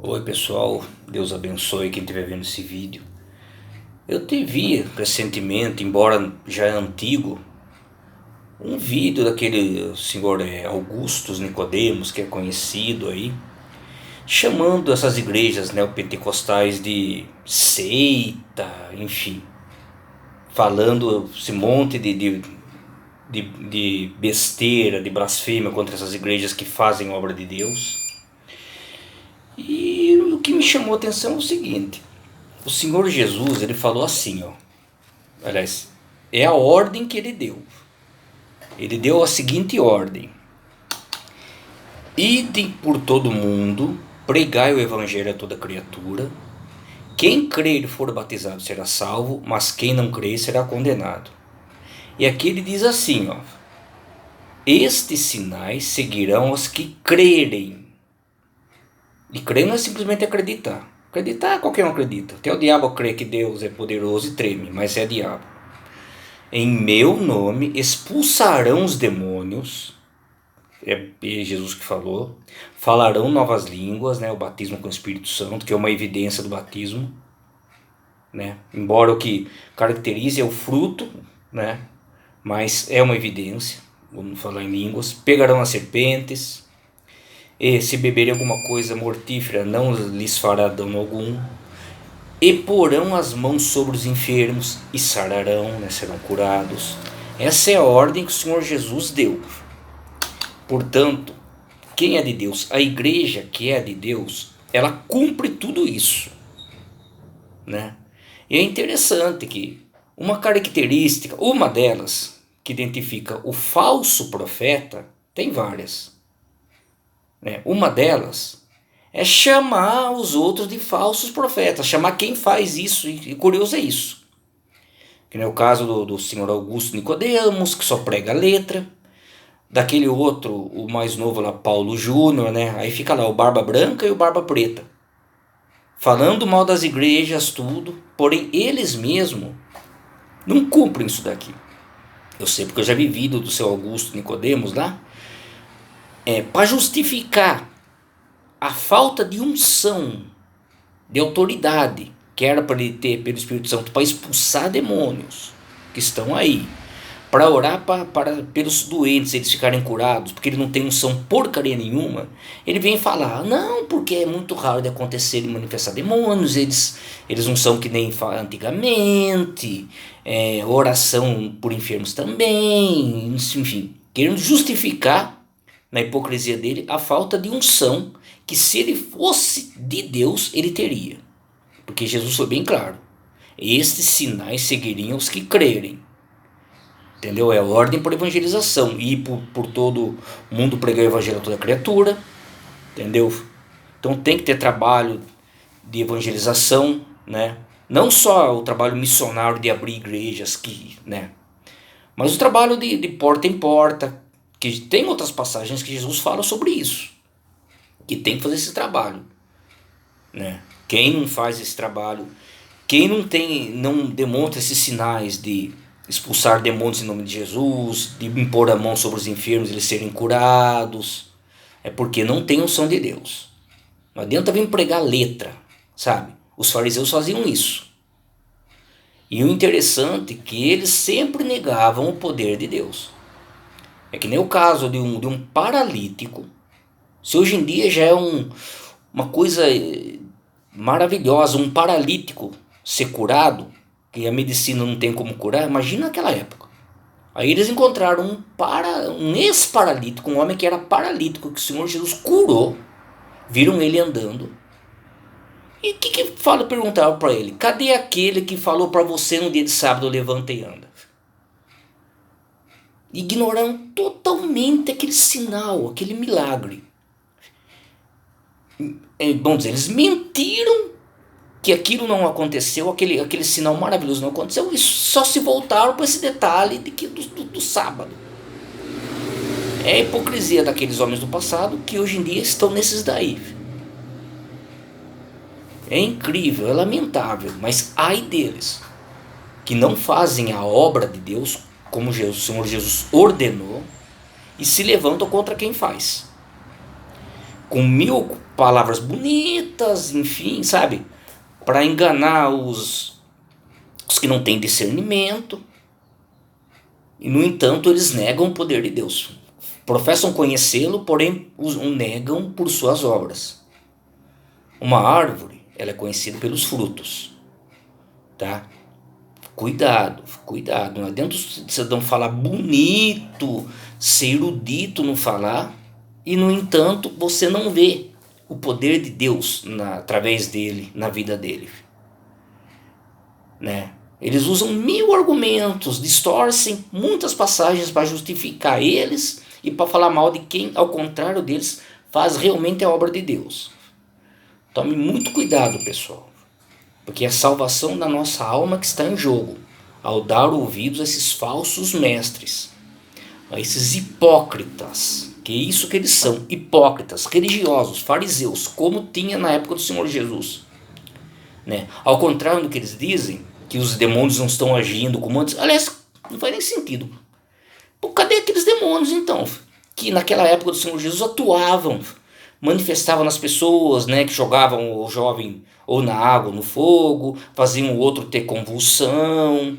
Oi pessoal, Deus abençoe quem estiver vendo esse vídeo. Eu te vi recentemente, embora já é antigo, um vídeo daquele senhor Augustus Nicodemos, que é conhecido aí, chamando essas igrejas neopentecostais de seita, enfim, falando esse monte de besteira, de blasfêmia contra essas igrejas que fazem obra de Deus. E o que me chamou a atenção é o seguinte: o Senhor Jesus, ele falou assim, ó. Aliás, é a ordem que ele deu. Ele deu a seguinte ordem: idem por todo mundo, pregai o evangelho a toda criatura. Quem crer e for batizado será salvo, mas quem não crer será condenado. E aqui ele diz assim, ó: estes sinais seguirão os que crerem. E crer não é simplesmente acreditar. Acreditar qualquer um acredita. Até o diabo crê que Deus é poderoso e treme, mas é diabo. Em meu nome expulsarão os demônios, é Jesus que falou, falarão novas línguas, o batismo com o Espírito Santo, que é uma evidência do batismo, embora o que caracterize é o fruto, mas é uma evidência, vamos falar em línguas. Pegarão as serpentes, e se beberem alguma coisa mortífera não lhes fará dano algum, e porão as mãos sobre os enfermos e sararão, serão curados. Essa é a ordem que o Senhor Jesus deu. Portanto, quem é de Deus, a igreja que é de Deus, ela cumpre tudo isso, E é interessante que uma característica, uma delas, que identifica o falso profeta, tem várias, Uma delas é chamar os outros de falsos profetas, chamar quem faz isso, e curioso é isso. Que é o caso do senhor Augusto Nicodemos, que só prega a letra, daquele outro, o mais novo lá, Paulo Júnior, aí fica lá o Barba Branca e o Barba Preta, falando mal das igrejas, tudo, porém eles mesmos não cumprem isso daqui. Eu sei porque eu já vi vídeo do seu Augusto Nicodemos lá, para justificar a falta de unção, de autoridade, que era para ele ter pelo Espírito Santo para expulsar demônios que estão aí, para orar pelos doentes eles ficarem curados, porque ele não tem unção porcaria nenhuma. Ele vem falar, não, porque é muito raro de acontecer e manifestar demônios, eles não são que nem antigamente, oração por enfermos também, enfim, querendo justificar na hipocrisia dele a falta de unção, que se ele fosse de Deus, ele teria. Porque Jesus foi bem claro: estes sinais seguiriam os que crerem. Entendeu? É a ordem por evangelização. Ir por todo mundo pregar o evangelho a toda criatura. Entendeu? Então tem que ter trabalho de evangelização, Não só o trabalho missionário de abrir igrejas, mas o trabalho de porta em porta, que tem outras passagens que Jesus fala sobre isso, que tem que fazer esse trabalho, Quem não faz esse trabalho, quem não demonstra esses sinais de expulsar demônios em nome de Jesus, de impor a mão sobre os enfermos e eles serem curados, é porque não tem unção de Deus. Não adianta vir pregar letra, sabe? Os fariseus faziam isso. E o interessante é que eles sempre negavam o poder de Deus. É que nem o caso de um paralítico. Se hoje em dia já é uma coisa maravilhosa, um paralítico ser curado, que a medicina não tem como curar, imagina naquela época. Aí eles encontraram um ex-paralítico, um homem que era paralítico, que o Senhor Jesus curou, viram ele andando. E o que perguntaram para ele? Cadê aquele que falou para você no dia de sábado, levanta e anda? Ignoraram totalmente aquele sinal, aquele milagre. Vamos dizer, eles mentiram que aquilo não aconteceu, aquele sinal maravilhoso não aconteceu, e só se voltaram para esse detalhe do sábado. É a hipocrisia daqueles homens do passado que hoje em dia estão nesses daí. É incrível, é lamentável, mas ai deles, que não fazem a obra de Deus como o Senhor Jesus ordenou e se levantam contra quem faz. com 1000 palavras bonitas, enfim, sabe? Para enganar os que não têm discernimento. E, no entanto, eles negam o poder de Deus. Professam conhecê-lo, porém o negam por suas obras. Uma árvore, ela é conhecida pelos frutos, tá? Cuidado, cuidado. Não adianta o cidadão falar bonito, ser erudito no falar, e, no entanto, você não vê o poder de Deus através dele, na vida dele, né? Eles usam 1000 argumentos, distorcem muitas passagens para justificar eles e para falar mal de quem, ao contrário deles, faz realmente a obra de Deus. Tome muito cuidado, pessoal, porque é a salvação da nossa alma que está em jogo ao dar ouvidos a esses falsos mestres, a esses hipócritas, que é isso que eles são, hipócritas, religiosos, fariseus, como tinha na época do Senhor Jesus, né? Ao contrário do que eles dizem, que os demônios não estão agindo como antes. Aliás, não faz nem sentido. Pô, cadê aqueles demônios então, que naquela época do Senhor Jesus atuavam, manifestavam nas pessoas, né, que jogavam o jovem ou na água ou no fogo, faziam o outro ter convulsão,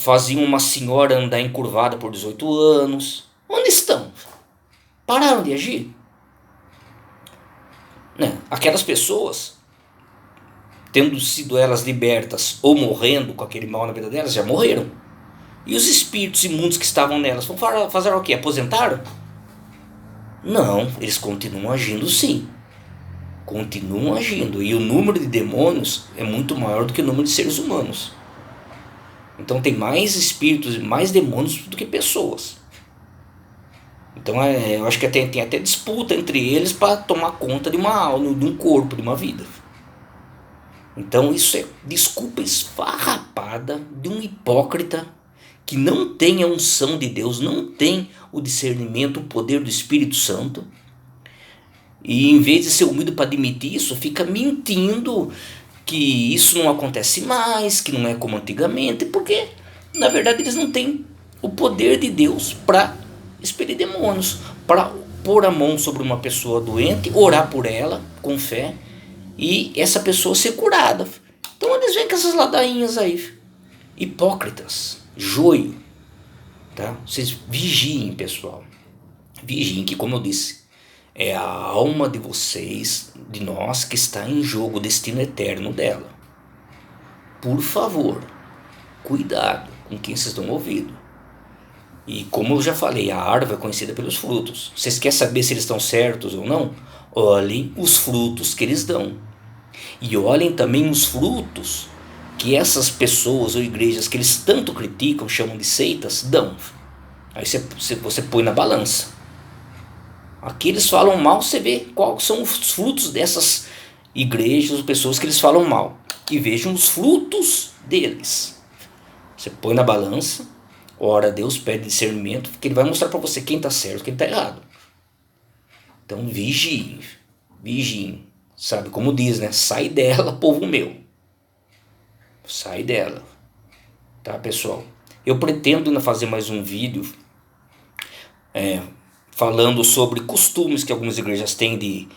faziam uma senhora andar encurvada por 18 anos. Onde estão? Pararam de agir? Né? Aquelas pessoas, tendo sido elas libertas ou morrendo com aquele mal na vida delas, já morreram. E os espíritos imundos que estavam nelas vão fazer o quê? Aposentaram? Não, eles continuam agindo sim. Continuam agindo. E o número de demônios é muito maior do que o número de seres humanos. Então tem mais espíritos, mais demônios do que pessoas. Então eu acho que tem até disputa entre eles para tomar conta de uma alma, de um corpo, de uma vida. Então isso é desculpa esfarrapada de um hipócrita que não tem a unção de Deus, não tem o discernimento, o poder do Espírito Santo. E em vez de ser humilde para admitir isso, fica mentindo que isso não acontece mais, que não é como antigamente, porque na verdade eles não têm o poder de Deus para expelir demônios, para pôr a mão sobre uma pessoa doente, orar por ela com fé e essa pessoa ser curada. Então eles vêm com essas ladainhas aí, hipócritas, joio, tá? Vocês vigiem, pessoal, vigiem, que como eu disse, é a alma de vocês, de nós, que está em jogo, o destino eterno dela. Por favor, cuidado com quem vocês estão ouvindo. E como eu já falei, a árvore é conhecida pelos frutos. Vocês querem saber se eles estão certos ou não? Olhem os frutos que eles dão. E olhem também os frutos que essas pessoas ou igrejas que eles tanto criticam, chamam de seitas, dão. Aí você põe na balança. Aqui eles falam mal, você vê quais são os frutos dessas igrejas, pessoas que eles falam mal. E vejam os frutos deles. Você põe na balança, ora a Deus, pede discernimento, porque Ele vai mostrar para você quem está certo e quem está errado. Então vigiem, vigiem. Sabe como diz, né? Sai dela, povo meu. Sai dela. Tá, pessoal? Eu pretendo ainda fazer mais um vídeo falando sobre costumes que algumas igrejas têm de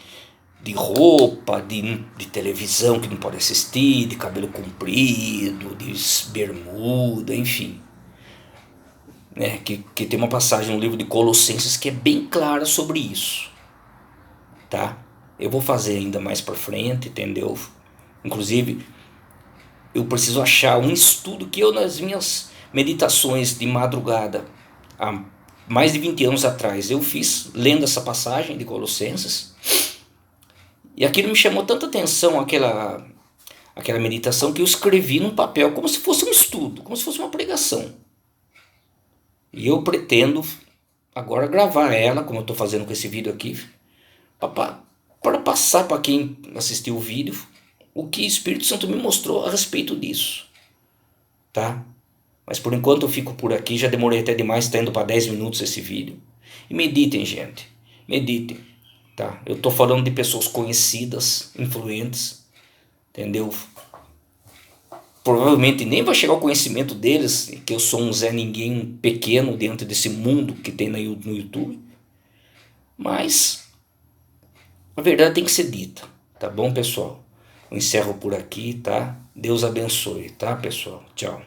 roupa, de televisão que não pode assistir, de cabelo comprido, de bermuda, enfim. Né? Que tem uma passagem no livro de Colossenses que é bem clara sobre isso. Tá? Eu vou fazer ainda mais para frente, entendeu? Inclusive, eu preciso achar um estudo que eu, nas minhas meditações de madrugada, há mais de 20 anos atrás, eu fiz lendo essa passagem de Colossenses. E aquilo me chamou tanta atenção, aquela meditação, que eu escrevi num papel, como se fosse um estudo, como se fosse uma pregação. E eu pretendo agora gravar ela, como eu estou fazendo com esse vídeo aqui, para passar para quem assistiu o vídeo o que o Espírito Santo me mostrou a respeito disso. Tá? Mas por enquanto eu fico por aqui, já demorei até demais, está indo para 10 minutos esse vídeo. E meditem, gente, meditem. Tá? Eu estou falando de pessoas conhecidas, influentes, entendeu? Provavelmente nem vai chegar ao conhecimento deles, que eu sou um Zé Ninguém pequeno dentro desse mundo que tem no YouTube. Mas A verdade tem que ser dita, tá bom, pessoal? Eu encerro por aqui, tá? Deus abençoe, tá, pessoal? Tchau.